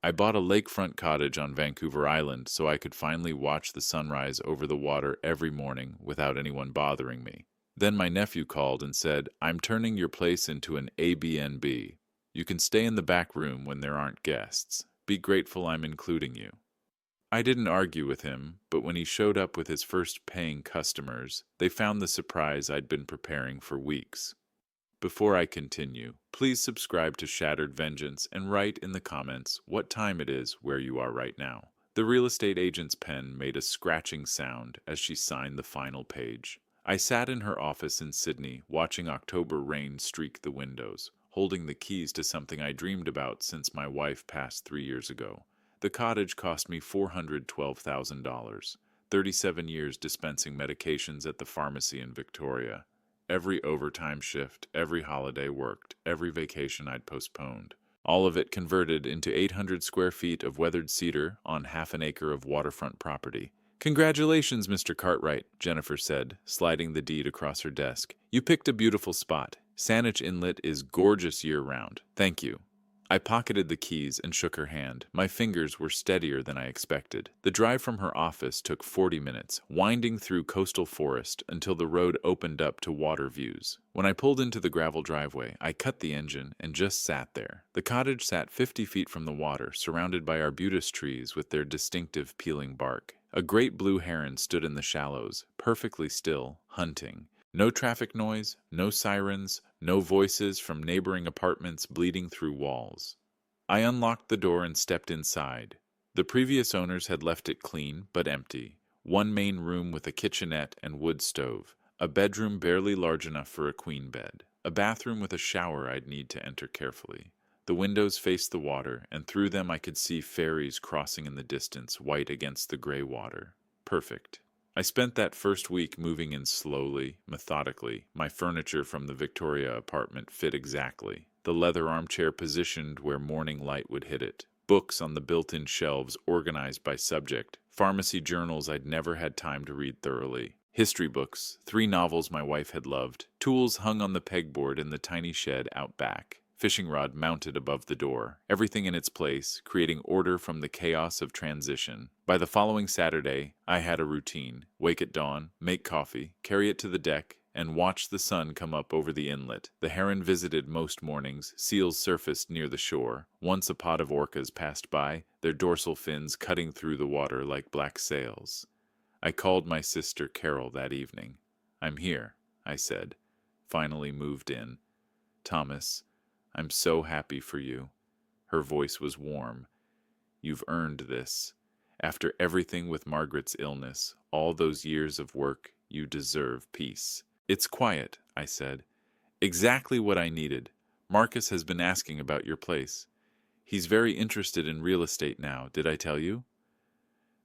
I bought a lakefront cottage on Vancouver Island so I could finally watch the sunrise over the water every morning without anyone bothering me. Then my nephew called and said, "I'm turning your place into an Airbnb. You can stay in the back room when there aren't guests. Be grateful I'm including you." I didn't argue with him, but when he showed up with his first paying customers, they found the surprise I'd been preparing for weeks. Before I continue, please subscribe to Shattered Vengeance and write in the comments what time it is where you are right now. The real estate agent's pen made a scratching sound as she signed the final page. I sat in her office in Sydney, watching October rain streak the windows, holding the keys to something I dreamed about since my wife passed 3 years ago. The cottage cost me $412,000, 37 years dispensing medications at the pharmacy in Victoria. Every overtime shift, every holiday worked, every vacation I'd postponed. All of it converted into 800 square feet of weathered cedar on half an acre of waterfront property. "Congratulations, Mr. Cartwright," Jennifer said, sliding the deed across her desk. "You picked a beautiful spot. Saanich Inlet is gorgeous year-round. Thank you." I pocketed the keys and shook her hand. My fingers were steadier than I expected. The drive from her office took 40 minutes, winding through coastal forest until the road opened up to water views. When I pulled into the gravel driveway, I cut the engine and just sat there. The cottage sat 50 feet from the water, surrounded by arbutus trees with their distinctive peeling bark. A great blue heron stood in the shallows, perfectly still, hunting. No traffic noise, no sirens, no voices from neighboring apartments bleeding through walls. I unlocked the door and stepped inside. The previous owners had left it clean but empty. One main room with a kitchenette and wood stove, a bedroom barely large enough for a queen bed, a bathroom with a shower I'd need to enter carefully. The windows faced the water, and through them I could see ferries crossing in the distance, white against the gray water. Perfect. I spent that first week moving in slowly, methodically. My furniture from the Victoria apartment fit exactly. The leather armchair positioned where morning light would hit it. Books on the built-in shelves organized by subject. Pharmacy journals I'd never had time to read thoroughly. History books, 3 novels my wife had loved. Tools hung on the pegboard in the tiny shed out back. Fishing rod mounted above the door, everything in its place, creating order from the chaos of transition. By the following Saturday, I had a routine: wake at dawn, make coffee, carry it to the deck, and watch the sun come up over the inlet. The heron visited most mornings, seals surfaced near the shore. Once a pod of orcas passed by, their dorsal fins cutting through the water like black sails. I called my sister Carol that evening. "I'm here," I said. Finally moved in. "Thomas, I'm so happy for you." Her voice was warm. "You've earned this. After everything with Margaret's illness, all those years of work, you deserve peace." "It's quiet," I said. "Exactly what I needed. Marcus has been asking about your place. He's very interested in real estate now, did I tell you?"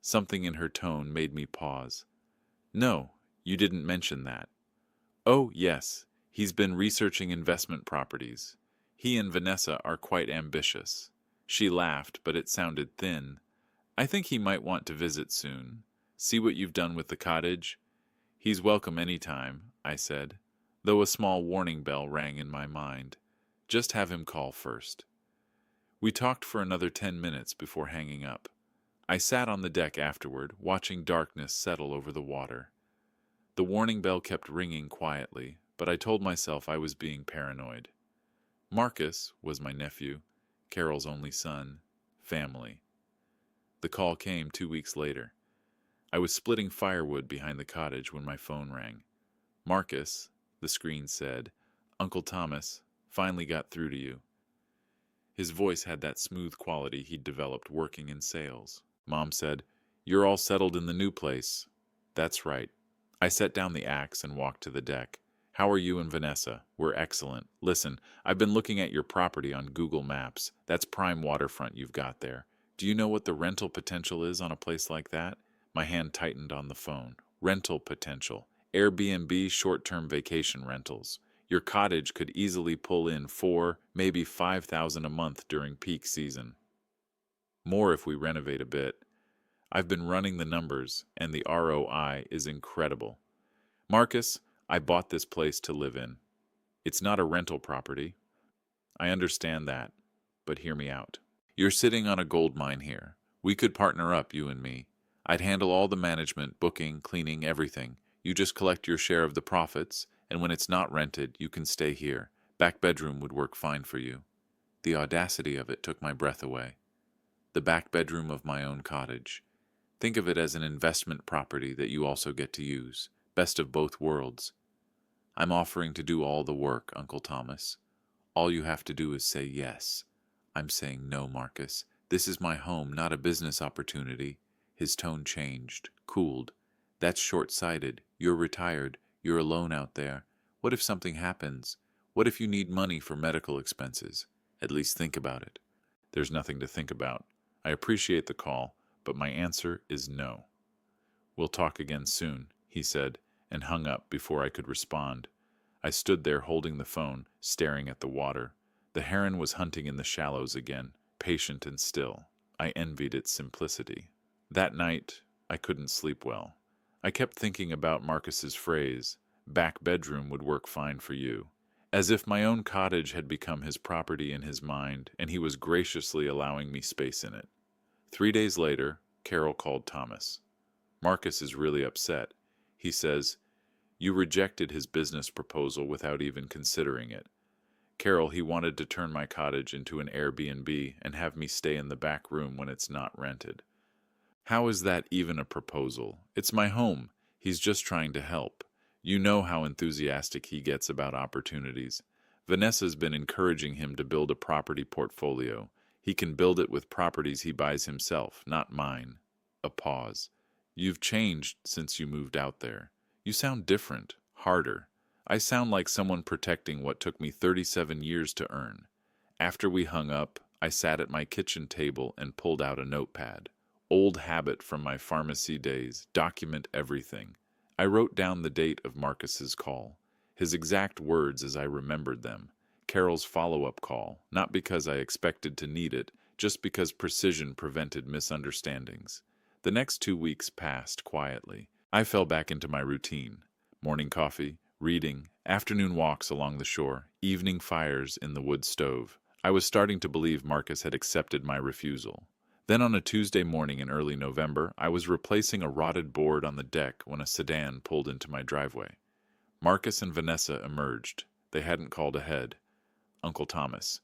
Something in her tone made me pause. "No, you didn't mention that." "Oh, yes. He's been researching investment properties. He and Vanessa are quite ambitious." She laughed, but it sounded thin. "I think he might want to visit soon. See what you've done with the cottage?" "He's welcome any time," I said, though a small warning bell rang in my mind. "Just have him call first." We talked for another 10 minutes before hanging up. I sat on the deck afterward, watching darkness settle over the water. The warning bell kept ringing quietly, but I told myself I was being paranoid. Marcus was my nephew, Carol's only son, family. The call came 2 weeks later. I was splitting firewood behind the cottage when my phone rang. "Marcus," the screen said, "Uncle Thomas, finally got through to you." His voice had that smooth quality he'd developed working in sales. Mom said, "You're all settled in the new place." "That's right." I set down the axe and walked to the deck. "How are you and Vanessa?" "We're excellent. Listen, I've been looking at your property on Google Maps. That's prime waterfront you've got there. Do you know what the rental potential is on a place like that?" My hand tightened on the phone. Rental potential. Airbnb short-term vacation rentals. Your cottage could easily pull in 4, maybe 5,000 a month during peak season. More if we renovate a bit. I've been running the numbers, and the ROI is incredible. "Marcus, I bought this place to live in. It's not a rental property." "I understand that, but hear me out. You're sitting on a gold mine here. We could partner up, you and me. I'd handle all the management, booking, cleaning, everything. You just collect your share of the profits, and when it's not rented, you can stay here. Back bedroom would work fine for you. The audacity of it took my breath away. The back bedroom of my own cottage. Think of it as an investment property that you also get to use. Best of both worlds. I'm offering to do all the work, Uncle Thomas. All you have to do is say yes. I'm saying no, Marcus. This is my home, not a business opportunity. His tone changed, cooled. That's short-sighted. You're retired. You're alone out there. What if something happens? What if you need money for medical expenses? At least think about it. There's nothing to think about. I appreciate the call, but my answer is no. We'll talk again soon, he said, and hung up before I could respond. I stood there holding the phone, staring at the water. The heron was hunting in the shallows again, patient and still. I envied its simplicity. That night, I couldn't sleep well. I kept thinking about Marcus's phrase, back bedroom would work fine for you, as if my own cottage had become his property in his mind, and he was graciously allowing me space in it. 3 days later, Carol called Thomas. Marcus is really upset. He says, "You rejected his business proposal without even considering it. Carol, he wanted to turn my cottage into an Airbnb and have me stay in the back room when it's not rented. How is that even a proposal? It's my home. He's just trying to help. You know how enthusiastic he gets about opportunities. Vanessa's been encouraging him to build a property portfolio. He can build it with properties he buys himself, not mine." A pause. "You've changed since you moved out there. You sound different, harder. I sound like someone protecting what took me 37 years to earn." After we hung up, I sat at my kitchen table and pulled out a notepad. Old habit from my pharmacy days, document everything. I wrote down the date of Marcus's call, his exact words as I remembered them. Carol's follow-up call, not because I expected to need it, just because precision prevented misunderstandings. The next 2 weeks passed quietly. I fell back into my routine. Morning coffee, reading, afternoon walks along the shore, evening fires in the wood stove. I was starting to believe Marcus had accepted my refusal. Then on a Tuesday morning in early November, I was replacing a rotted board on the deck when a sedan pulled into my driveway. Marcus and Vanessa emerged. They hadn't called ahead. Uncle Thomas.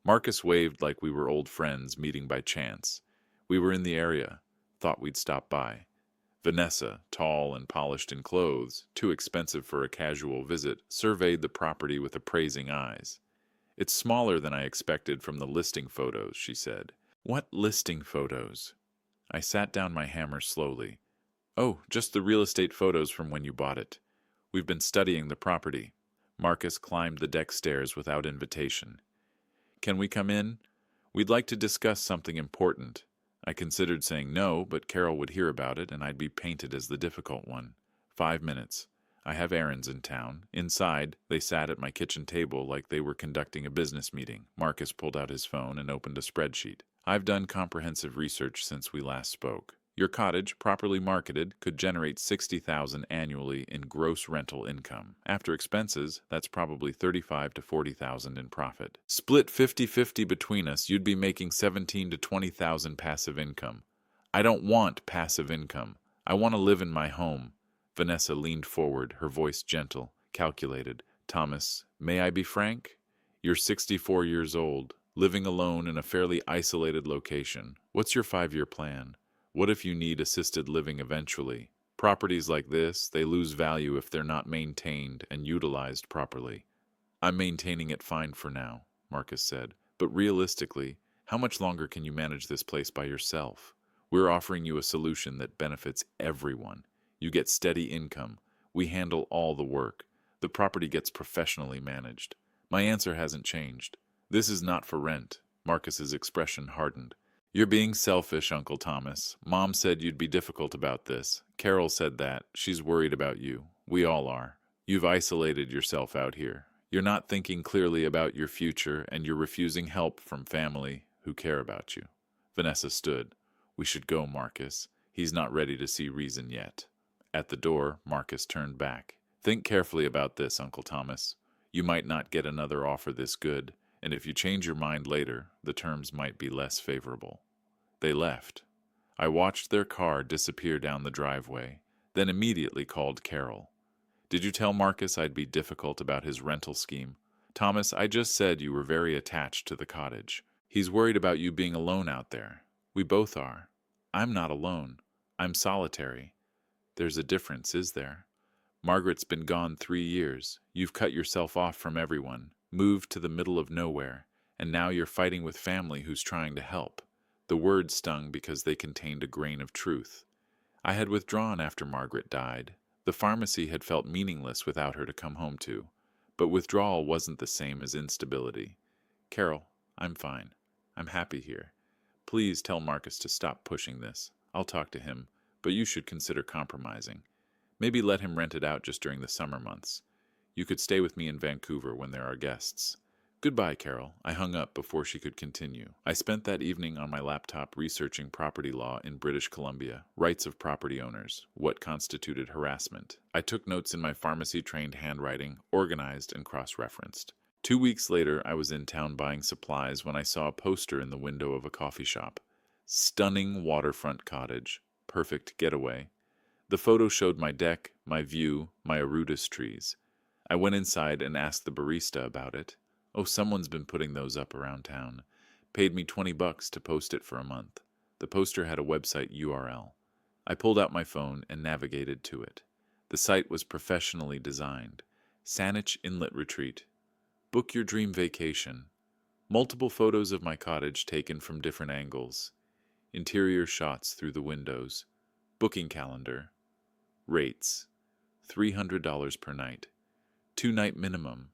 Marcus waved like we were old friends meeting by chance. We were in the area. Thought we'd stop by. Vanessa, tall and polished in clothes, too expensive for a casual visit, surveyed the property with appraising eyes. "It's smaller than I expected from the listing photos," she said. "What listing photos?" I sat down my hammer slowly. "Oh, just the real estate photos from when you bought it. We've been studying the property." Marcus climbed the deck stairs without invitation. "Can we come in? We'd like to discuss something important." I considered saying no, but Carol would hear about it, and I'd be painted as the difficult one. 5 minutes. I have errands in town. Inside, they sat at my kitchen table like they were conducting a business meeting. Marcus pulled out his phone and opened a spreadsheet. "I've done comprehensive research since we last spoke. Your cottage, properly marketed, could generate $60,000 annually in gross rental income. After expenses, that's probably $35,000 to $40,000 in profit. Split 50-50 between us, you'd be making $17,000 to $20,000 passive income. I don't want passive income. I want to live in my home." Vanessa leaned forward, her voice gentle, calculated. "Thomas, may I be frank? You're 64 years old, living alone in a fairly isolated location. What's your 5-year plan? What if you need assisted living eventually? Properties like this, they lose value if they're not maintained and utilized properly." "I'm maintaining it fine for now," Marcus said. "But realistically, how much longer can you manage this place by yourself? We're offering you a solution that benefits everyone. You get steady income. We handle all the work. The property gets professionally managed." My answer hasn't changed. "This is not for rent." Marcus's expression hardened. "You're being selfish, Uncle Thomas. Mom said you'd be difficult about this. Carol said that. She's worried about you. We all are. You've isolated yourself out here. You're not thinking clearly about your future, and you're refusing help from family who care about you." Vanessa stood. "We should go, Marcus. He's not ready to see reason yet." At the door, Marcus turned back. "Think carefully about this, Uncle Thomas. You might not get another offer this good. And if you change your mind later, the terms might be less favorable. They left. I watched their car disappear down the driveway, then immediately called Carol. Did you tell Marcus I'd be difficult about his rental scheme? Thomas, I just said you were very attached to the cottage. He's worried about you being alone out there. We both are. I'm not alone. I'm solitary. There's a difference, is there? Margaret's been gone 3 years. You've cut yourself off from everyone, moved to the middle of nowhere, and now you're fighting with family who's trying to help. The words stung because they contained a grain of truth. I had withdrawn after Margaret died. The pharmacy had felt meaningless without her to come home to. But withdrawal wasn't the same as instability. Carol, I'm fine. I'm happy here. Please tell Marcus to stop pushing this. I'll talk to him, but you should consider compromising. Maybe let him rent it out just during the summer months. You could stay with me in Vancouver when there are guests. Goodbye, Carol. I hung up before she could continue. I spent that evening on my laptop researching property law in British Columbia, rights of property owners, what constituted harassment. I took notes in my pharmacy-trained handwriting, organized and cross-referenced. 2 weeks later, I was in town buying supplies when I saw a poster in the window of a coffee shop. Stunning waterfront cottage. Perfect getaway. The photo showed my deck, my view, my arbutus trees. I went inside and asked the barista about it. Oh, someone's been putting those up around town. Paid me $20 to post it for a month. The poster had a website URL. I pulled out my phone and navigated to it. The site was professionally designed. Saanich Inlet Retreat. Book your dream vacation. Multiple photos of my cottage taken from different angles. Interior shots through the windows. Booking calendar. Rates. $300 per night. 2-night minimum.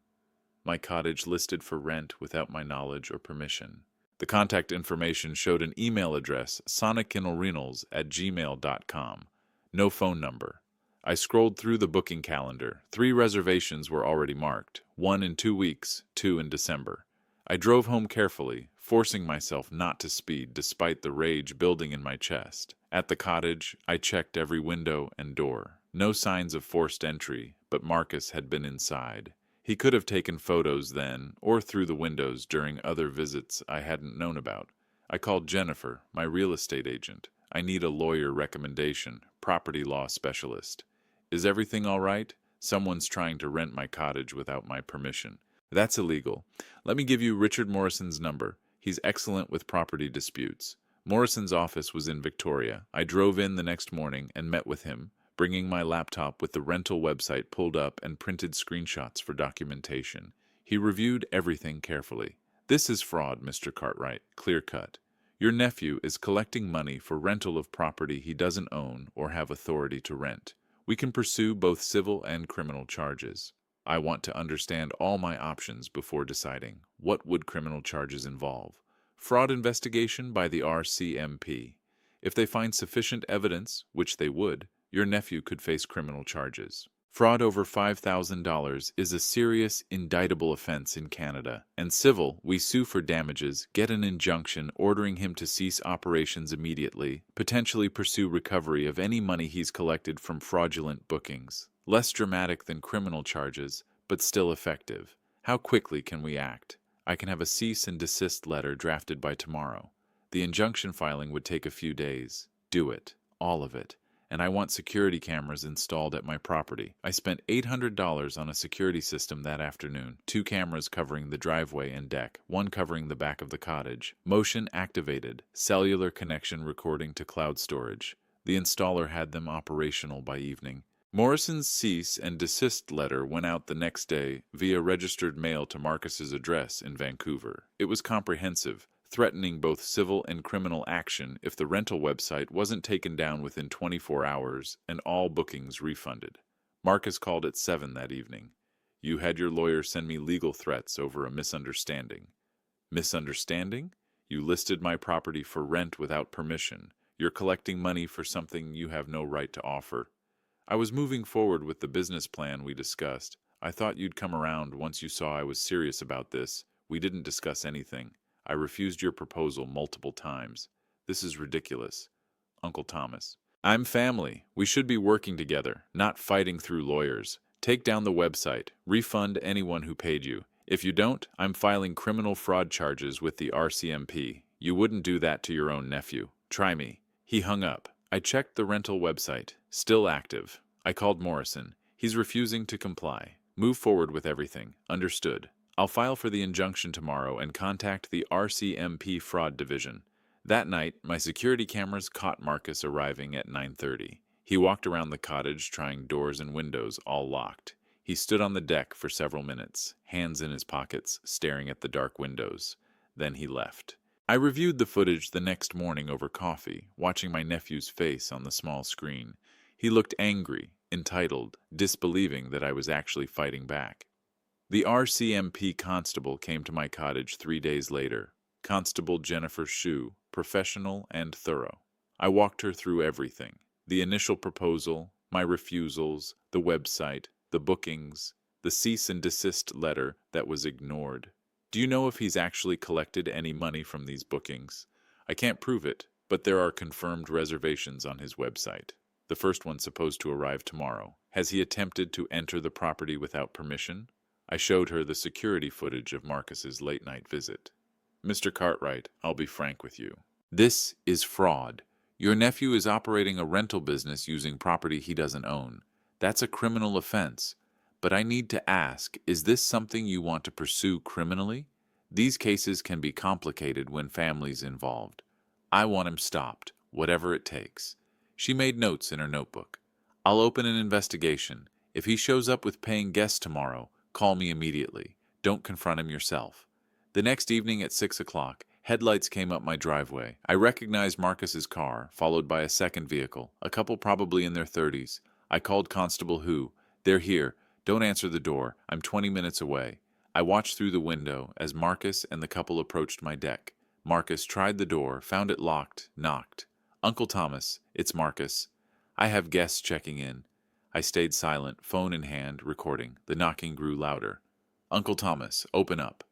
My cottage listed for rent without my knowledge or permission. The contact information showed an email address, sonickinalrenals@gmail.com. No phone number. I scrolled through the booking calendar. 3 reservations were already marked, 1 in 2 weeks, 2 in December. I drove home carefully, forcing myself not to speed despite the rage building in my chest. At the cottage, I checked every window and door. No signs of forced entry, but Marcus had been inside. He could have taken photos then, or through the windows during other visits I hadn't known about. I called Jennifer, my real estate agent. I need a lawyer recommendation, property law specialist. Is everything all right? Someone's trying to rent my cottage without my permission. That's illegal. Let me give you Richard Morrison's number. He's excellent with property disputes. Morrison's office was in Victoria. I drove in the next morning and met with him, bringing my laptop with the rental website pulled up and printed screenshots for documentation. He reviewed everything carefully. This is fraud, Mr. Cartwright, clear cut. Your nephew is collecting money for rental of property he doesn't own or have authority to rent. We can pursue both civil and criminal charges. I want to understand all my options before deciding. What would criminal charges involve? Fraud investigation by the RCMP. If they find sufficient evidence, which they would, your nephew could face criminal charges. Fraud over $5,000 is a serious, indictable offense in Canada, and civil, we sue for damages, get an injunction ordering him to cease operations immediately, potentially pursue recovery of any money he's collected from fraudulent bookings. Less dramatic than criminal charges, but still effective. How quickly can we act? I can have a cease and desist letter drafted by tomorrow. The injunction filing would take a few days. Do it. All of it. And I want security cameras installed at my property. I spent $800 on a security system that afternoon. 2 cameras covering the driveway and deck, 1 covering the back of the cottage. Motion activated. Cellular connection recording to cloud storage. The installer had them operational by evening. Morrison's cease and desist letter went out the next day via registered mail to Marcus's address in Vancouver. It was comprehensive, threatening both civil and criminal action if the rental website wasn't taken down within 24 hours and all bookings refunded. Marcus called at 7 that evening. You had your lawyer send me legal threats over a misunderstanding. Misunderstanding? You listed my property for rent without permission. You're collecting money for something you have no right to offer. I was moving forward with the business plan we discussed. I thought you'd come around once you saw I was serious about this. We didn't discuss anything. I refused your proposal multiple times. This is ridiculous. Uncle Thomas. I'm family. We should be working together, not fighting through lawyers. Take down the website. Refund anyone who paid you. If you don't, I'm filing criminal fraud charges with the RCMP. You wouldn't do that to your own nephew. Try me." He hung up. I checked the rental website. Still active. I called Morrison. He's refusing to comply. Move forward with everything. Understood. I'll file for the injunction tomorrow and contact the RCMP fraud division. That night, my security cameras caught Marcus arriving at 9:30. He walked around the cottage, trying doors and windows, all locked. He stood on the deck for several minutes, hands in his pockets, staring at the dark windows. Then he left. I reviewed the footage the next morning over coffee, watching my nephew's face on the small screen. He looked angry, entitled, disbelieving that I was actually fighting back. The RCMP constable came to my cottage 3 days later. Constable Jennifer Shue, professional and thorough. I walked her through everything. The initial proposal, my refusals, the website, the bookings, the cease and desist letter that was ignored. Do you know if he's actually collected any money from these bookings? I can't prove it, but there are confirmed reservations on his website. The first one's supposed to arrive tomorrow. Has he attempted to enter the property without permission? I showed her the security footage of Marcus's late-night visit. Mr. Cartwright, I'll be frank with you. This is fraud. Your nephew is operating a rental business using property he doesn't own. That's a criminal offense. But I need to ask, is this something you want to pursue criminally? These cases can be complicated when family's involved. I want him stopped, whatever it takes. She made notes in her notebook. I'll open an investigation. If he shows up with paying guests tomorrow, call me immediately. Don't confront him yourself. The next evening at 6 o'clock, headlights came up my driveway. I recognized Marcus's car, followed by a second vehicle, a couple probably in their 30s. I called Constable Who. They're here. Don't answer the door. I'm 20 minutes away. I watched through the window as Marcus and the couple approached my deck. Marcus tried the door, found it locked, knocked. "Uncle Thomas, it's Marcus. I have guests checking in." I stayed silent, phone in hand, recording. The knocking grew louder. "Uncle Thomas, open up.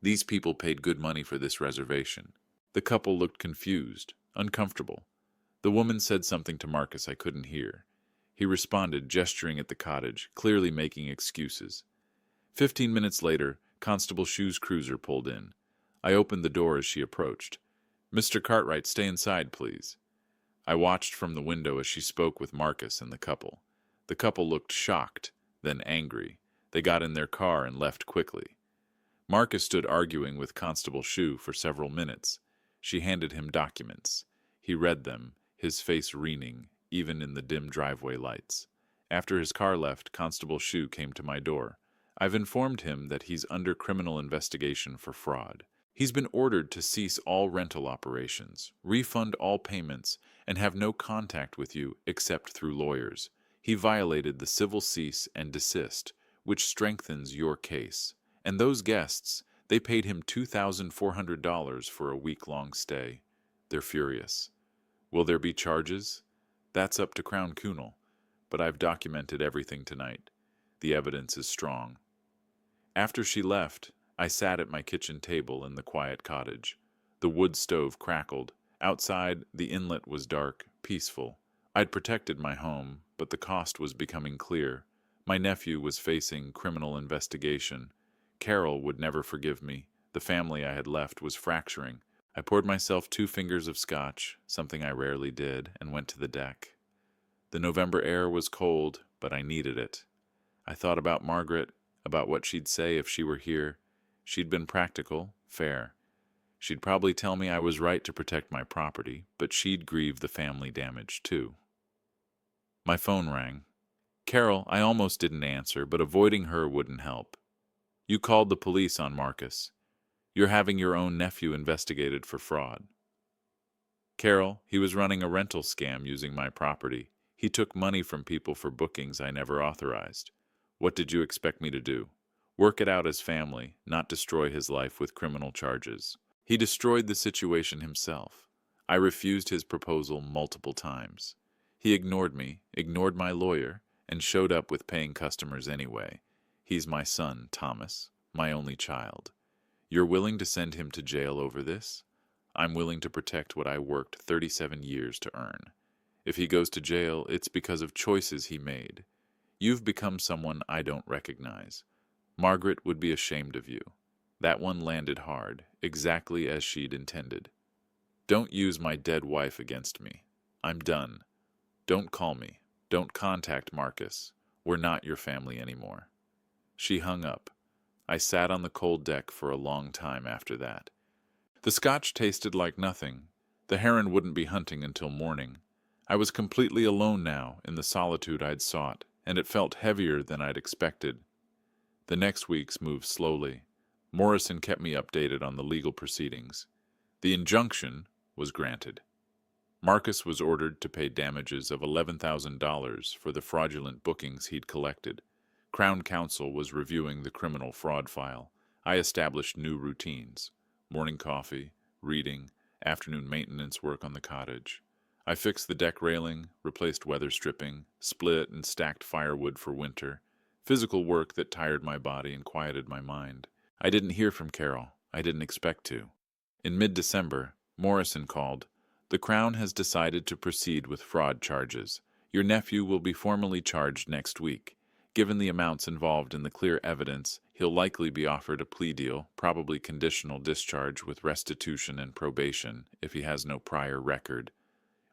These people paid good money for this reservation." The couple looked confused, uncomfortable. The woman said something to Marcus I couldn't hear. He responded, gesturing at the cottage, clearly making excuses. 15 minutes later, Constable Shue's cruiser pulled in. I opened the door as she approached. "Mr. Cartwright, stay inside, please." I watched from the window as she spoke with Marcus and the couple. The couple looked shocked, then angry. They got in their car and left quickly. Marcus stood arguing with Constable Shue for several minutes. She handed him documents. He read them, his face wreathing, even in the dim driveway lights. After his car left, Constable Shue came to my door. I've informed him that he's under criminal investigation for fraud. He's been ordered to cease all rental operations, refund all payments, and have no contact with you except through lawyers. He violated the civil cease and desist, which strengthens your case. And those guests, they paid him $2,400 for a week-long stay. They're furious. Will there be charges? That's up to Crown Kunal, but I've documented everything tonight. The evidence is strong. After she left, I sat at my kitchen table in the quiet cottage. The wood stove crackled. Outside, the inlet was dark, peaceful. I'd protected my home, but the cost was becoming clear. My nephew was facing criminal investigation. Carol would never forgive me. The family I had left was fracturing. I poured myself 2 fingers of scotch, something I rarely did, and went to the deck. The November air was cold, but I needed it. I thought about Margaret, about what she'd say if she were here. She'd been practical, fair. She'd probably tell me I was right to protect my property, but she'd grieve the family damage too. My phone rang. Carol, I almost didn't answer, but avoiding her wouldn't help. "You called the police on Marcus. You're having your own nephew investigated for fraud." "Carol, he was running a rental scam using my property. He took money from people for bookings I never authorized. What did you expect me to do? Work it out as family, not destroy his life with criminal charges. He destroyed the situation himself. I refused his proposal multiple times. He ignored me, ignored my lawyer, and showed up with paying customers anyway. He's my son, Thomas, my only child. You're willing to send him to jail over this? I'm willing to protect what I worked 37 years to earn. If he goes to jail, it's because of choices he made. You've become someone I don't recognize. Margaret would be ashamed of you. That one landed hard, exactly as she'd intended. Don't use my dead wife against me. I'm done. Don't call me. Don't contact Marcus. We're not your family anymore. She hung up. I sat on the cold deck for a long time after that. The scotch tasted like nothing. The heron wouldn't be hunting until morning. I was completely alone now in the solitude I'd sought, and it felt heavier than I'd expected. The next weeks moved slowly. Morrison kept me updated on the legal proceedings. The injunction was granted. Marcus was ordered to pay damages of $11,000 for the fraudulent bookings he'd collected. Crown Counsel was reviewing the criminal fraud file. I established new routines: morning coffee, reading, afternoon maintenance work on the cottage. I fixed the deck railing, replaced weather stripping, split and stacked firewood for winter. Physical work that tired my body and quieted my mind. I didn't hear from Carol. I didn't expect to. In mid-December, Morrison called. The Crown has decided to proceed with fraud charges. Your nephew will be formally charged next week. Given the amounts involved in the clear evidence, he'll likely be offered a plea deal, probably conditional discharge with restitution and probation, if he has no prior record.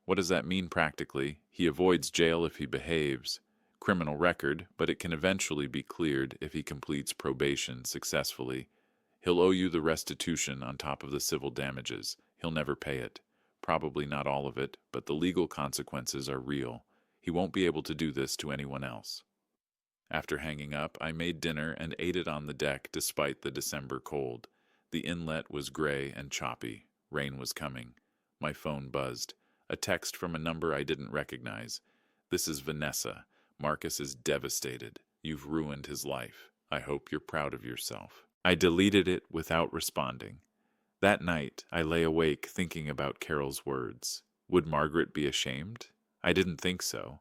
What does that mean practically? He avoids jail if he behaves. Criminal record, but it can eventually be cleared if he completes probation successfully. He'll owe you the restitution on top of the civil damages. He'll never pay it. Probably not all of it, but the legal consequences are real. He won't be able to do this to anyone else. After hanging up, I made dinner and ate it on the deck despite the December cold. The inlet was gray and choppy. Rain was coming. My phone buzzed. A text from a number I didn't recognize. This is Vanessa. Marcus is devastated. You've ruined his life. I hope you're proud of yourself. I deleted it without responding. That night, I lay awake thinking about Carol's words. Would Margaret be ashamed? I didn't think so.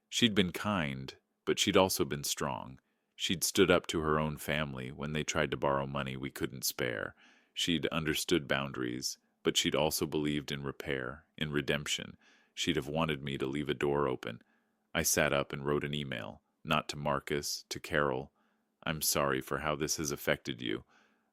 She'd been kind, but she'd also been strong. She'd stood up to her own family when they tried to borrow money we couldn't spare. She'd understood boundaries, but she'd also believed in repair, in redemption. She'd have wanted me to leave a door open. I sat up and wrote an email, not to Marcus, to Carol. I'm sorry for how this has affected you.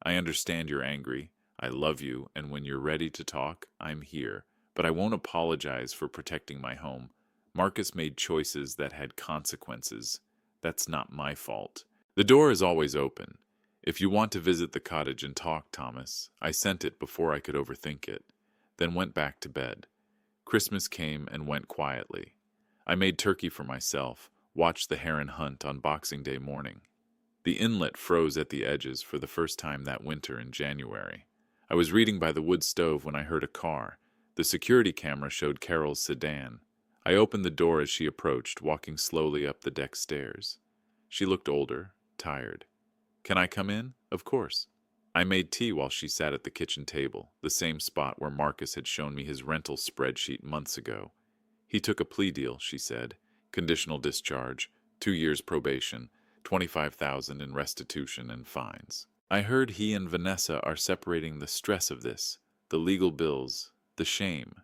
I understand you're angry. I love you, and when you're ready to talk, I'm here. But I won't apologize for protecting my home. Marcus made choices that had consequences. That's not my fault. The door is always open. If you want to visit the cottage and talk, Thomas. I sent it before I could overthink it, then went back to bed. Christmas came and went quietly. I made turkey for myself, watched the heron hunt on Boxing Day morning. The inlet froze at the edges for the first time that winter in January. I was reading by the wood stove when I heard a car. The security camera showed Carol's sedan. I opened the door as she approached, walking slowly up the deck stairs. She looked older, tired. Can I come in? Of course. I made tea while she sat at the kitchen table, the same spot where Marcus had shown me his rental spreadsheet months ago. He took a plea deal, she said. Conditional discharge, 2 years probation, $25,000 in restitution and fines. I heard he and Vanessa are separating the stress of this, the legal bills, the shame.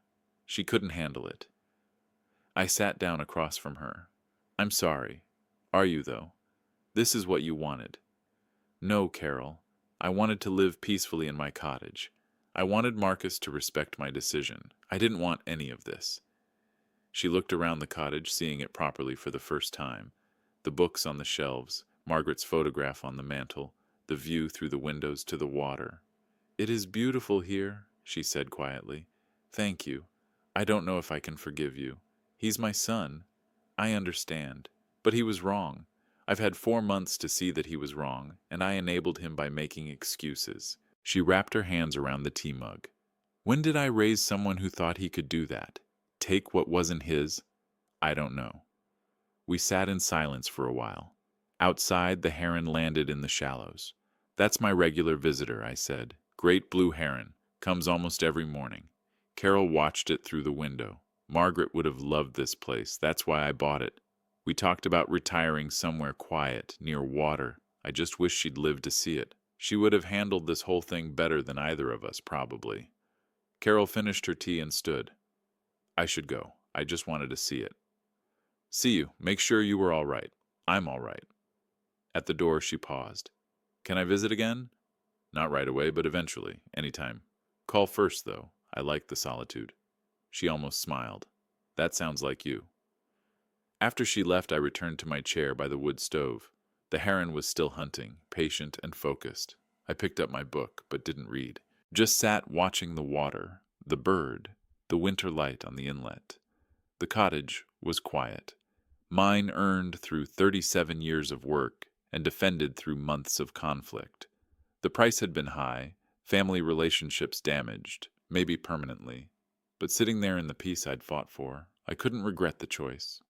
She couldn't handle it. I sat down across from her. I'm sorry. Are you, though? This is what you wanted. No, Carol. I wanted to live peacefully in my cottage. I wanted Marcus to respect my decision. I didn't want any of this. She looked around the cottage, seeing it properly for the first time. The books on the shelves, Margaret's photograph on the mantel, the view through the windows to the water. It is beautiful here, she said quietly. Thank you. I don't know if I can forgive you. He's my son. I understand. But he was wrong. I've had 4 months to see that he was wrong, and I enabled him by making excuses. She wrapped her hands around the tea mug. When did I raise someone who thought he could do that? Take what wasn't his? I don't know. We sat in silence for a while. Outside, the heron landed in the shallows. That's my regular visitor, I said. Great blue heron. Comes almost every morning. Carol watched it through the window. Margaret would have loved this place. That's why I bought it. We talked about retiring somewhere quiet, near water. I just wish she'd lived to see it. She would have handled this whole thing better than either of us, probably. Carol finished her tea and stood. I should go. I just wanted to see it. See you. Make sure you were all right. I'm all right. At the door, she paused. Can I visit again? Not right away, but eventually, anytime. Call first, though. I like the solitude. She almost smiled. That sounds like you. After she left, I returned to my chair by the wood stove. The heron was still hunting, patient and focused. I picked up my book, but didn't read. Just sat watching the water, the bird, the winter light on the inlet. The cottage was quiet. Mine earned through 37 years of work and defended through months of conflict. The price had been high, family relationships damaged, maybe permanently. But sitting there in the peace I'd fought for, I couldn't regret the choice.